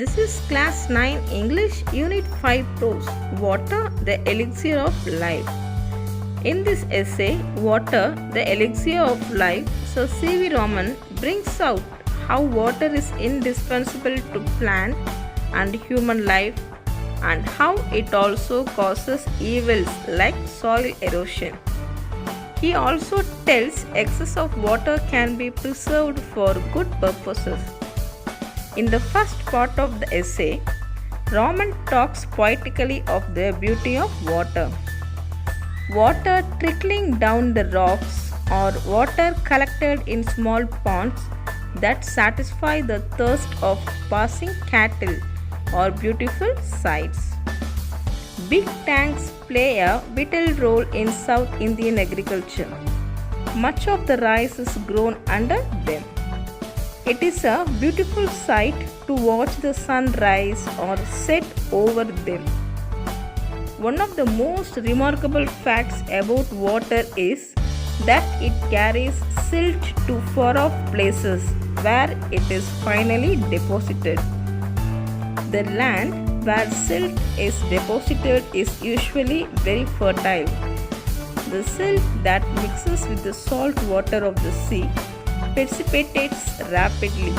This is Class 9 English Unit 5 Prose Water, the Elixir of Life. In this essay, Water, the Elixir of Life, Sir C.V. Raman brings out how water is indispensable to plant and human life and how it also causes evils like soil erosion. He also tells excess of water can be preserved for good purposes. In the first part of the essay, Raman talks poetically of the beauty of water. Water trickling down the rocks or water collected in small ponds that satisfy the thirst of passing cattle or beautiful sights. Big tanks play a vital role in South Indian agriculture. Much of the rice is grown under them. It is a beautiful sight to watch the sun rise or set over them. One of the most remarkable facts about water is that it carries silt to far off places where it is finally deposited. The land where silt is deposited is usually very fertile. The silt that mixes with the salt water of the sea precipitates rapidly.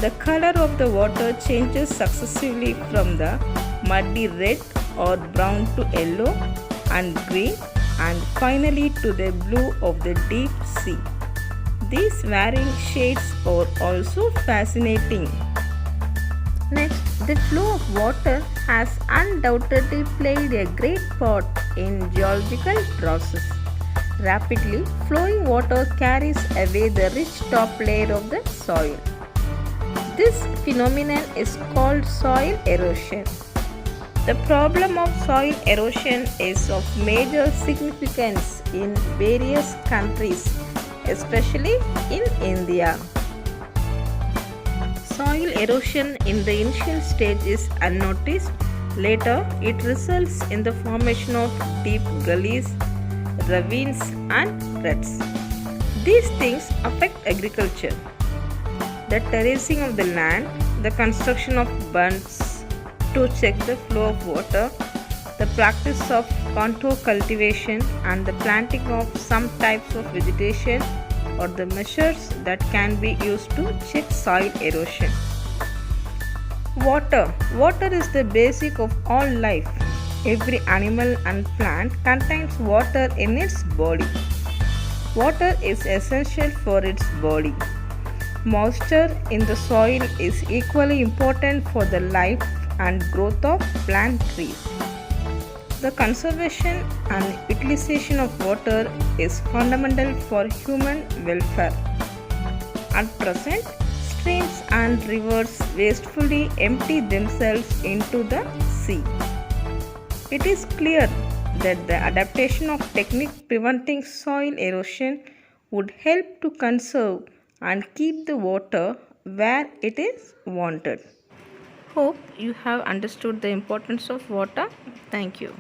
The color of the water changes successively from the muddy red or brown to yellow and green and finally to the blue of the deep sea. These varying shades are also fascinating. Next, the flow of water has undoubtedly played a great part in geological process. Rapidly flowing water carries away the rich top layer of the soil. This phenomenon is called soil erosion. The problem of soil erosion is of major significance in various countries, especially in India. Soil erosion in the initial stage is unnoticed. Later, it results in the formation of deep gullies, ravines and ruts. These things affect agriculture. The terracing of the land, the construction of bunds to check the flow of water, the practice of contour cultivation and the planting of some types of vegetation are the measures that can be used to check soil erosion. Water. Water is the basic of all life. Every animal and plant contains water in its body. Water is essential for its body. Moisture in the soil is equally important for the life and growth of plant trees. The conservation and utilization of water is fundamental for human welfare. At present, streams and rivers wastefully empty themselves into the sea. It is clear that the adaptation of technique preventing soil erosion would help to conserve and keep the water where it is wanted. Hope you have understood the importance of water. Thank you.